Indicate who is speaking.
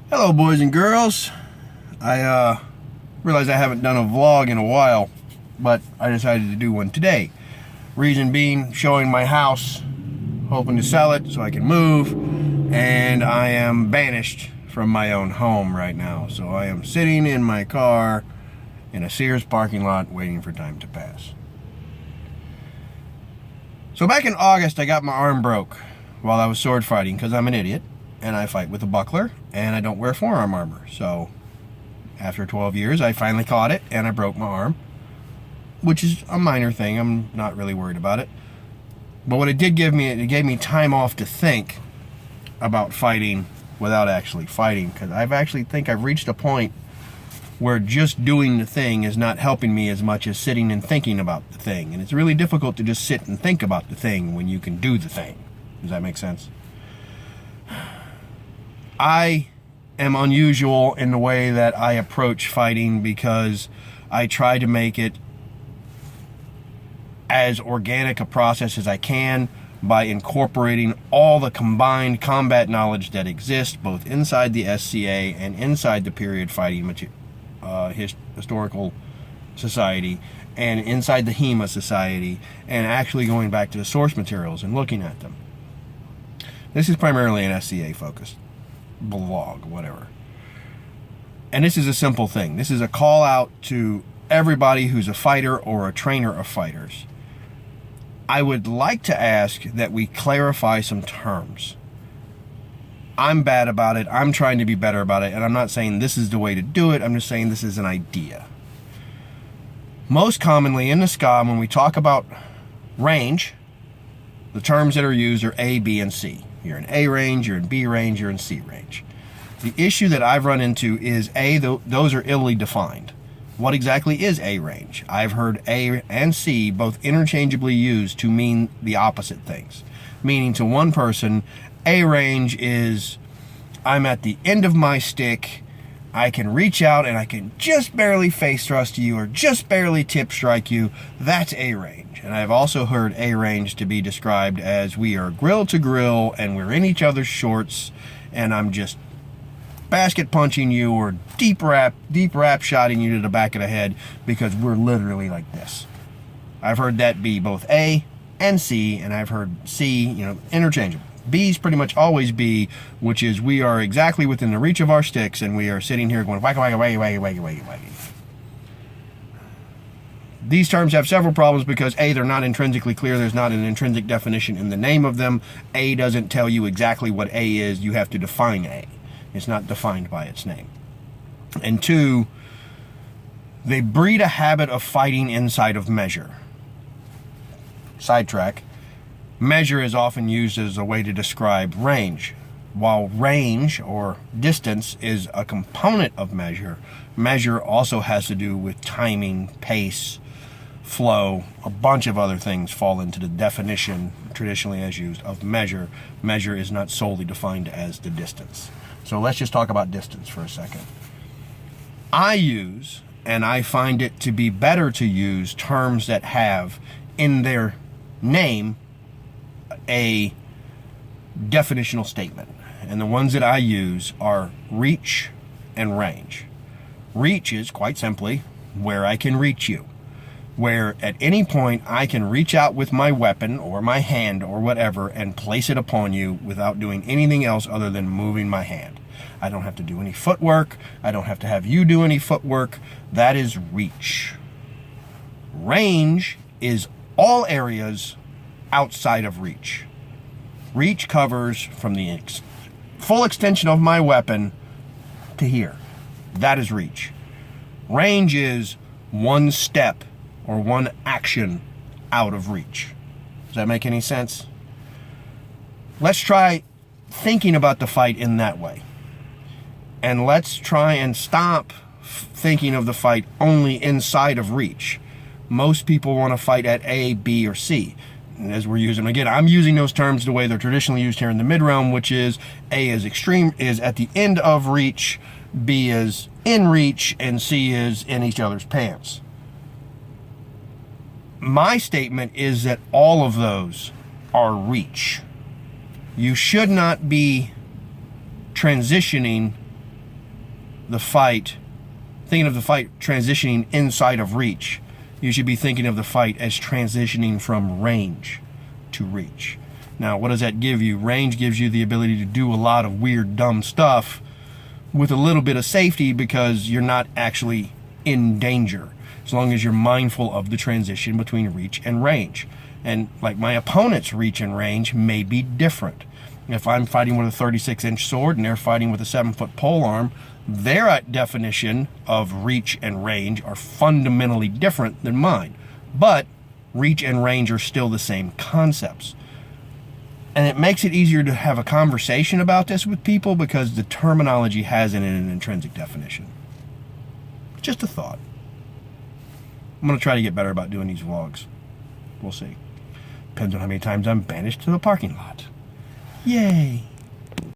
Speaker 1: Hello boys and girls. I realize I haven't done a vlog in a while, but I decided to do one today. Reason being, showing my house, hoping to sell it so I can move, and I am banished from my own home right now. So I am sitting in my car in a Sears parking lot waiting for time to pass. So back in August I got my arm broke while I was sword fighting because I'm an idiot. And I fight with a buckler, and I don't wear forearm armor. So after 12 years, I finally caught it, and I broke my arm, which is a minor thing. I'm not really worried about it. But what it did give me, it gave me time off to think about fighting without actually fighting, because I've reached a point where just doing the thing is not helping me as much as sitting and thinking about the thing. And it's really difficult to just sit and think about the thing when you can do the thing. Does that make sense? I am unusual in the way that I approach fighting because I try to make it as organic a process as I can by incorporating all the combined combat knowledge that exists both inside the SCA and inside the period fighting historical society and inside the HEMA society, and actually going back to the source materials and looking at them. This is primarily an SCA focused blog, whatever. And this is a simple thing. This is a call out to everybody who's a fighter or a trainer of fighters. I would like to ask that we clarify some terms. I'm bad about it. I'm trying to be better about it. And I'm not saying this is the way to do it. I'm just saying this is an idea. Most commonly in the SCA, when we talk about range, the terms that are used are A, B, and C. You're in A range, you're in B range, you're in C range. The issue that I've run into is A, those are illy defined. What exactly is A range? I've heard A and C both interchangeably used to mean the opposite things. Meaning to one person, A range is I'm at the end of my stick, I can reach out and I can just barely face thrust you or just barely tip strike you. That's A range. And I've also heard A range to be described as we are grill to grill and we're in each other's shorts and I'm just basket punching you or deep wrap shotting you to the back of the head because we're literally like this. I've heard that be both A and C, and I've heard C, interchangeable. B's pretty much always B, which is we are exactly within the reach of our sticks and we are sitting here going whack, whack, whack, whack, whack, whack, whack. These terms have several problems because A, they're not intrinsically clear. There's not an intrinsic definition in the name of them. A doesn't tell you exactly what A is. You have to define A. It's not defined by its name. And two, they breed a habit of fighting inside of measure. Sidetrack. Measure is often used as a way to describe range. While range or distance is a component of measure, measure also has to do with timing, pace, flow. A bunch of other things fall into the definition traditionally as used of measure. Measure is not solely defined as the distance. So let's just talk about distance for a second. I use, and I find it to be better to use, terms that have in their name a definitional statement. And the ones that I use are reach and range. Reach is, quite simply, where I can reach you. Where at any point I can reach out with my weapon or my hand or whatever and place it upon you without doing anything else other than moving my hand. I don't have to do any footwork. I don't have to have you do any footwork. That is reach. Range is all areas outside of reach. Reach covers from the full extension of my weapon to here. That is reach. Range is one step or one action out of reach. Does that make any sense? Let's try thinking about the fight in that way. And let's try and stop thinking of the fight only inside of reach. Most people want to fight at A, B, or C. And as we're using them again, I'm using those terms the way they're traditionally used here in the mid-realm, which is A is extreme, is at the end of reach, B is in reach, and C is in each other's pants. My statement is that all of those are reach. You should not be transitioning the fight, transitioning inside of reach, you should be thinking of the fight as transitioning from range to reach. Now, what does that give you? Range gives you the ability to do a lot of weird, dumb stuff with a little bit of safety because you're not actually in danger, as long as you're mindful of the transition between reach and range. And like my opponent's reach and range may be different. If I'm fighting with a 36-inch sword and they're fighting with a 7-foot polearm, their definition of reach and range are fundamentally different than mine. But reach and range are still the same concepts. And it makes it easier to have a conversation about this with people because the terminology has in it an intrinsic definition. Just a thought. I'm going to try to get better about doing these vlogs. We'll see. Depends on how many times I'm banished to the parking lot. Yay!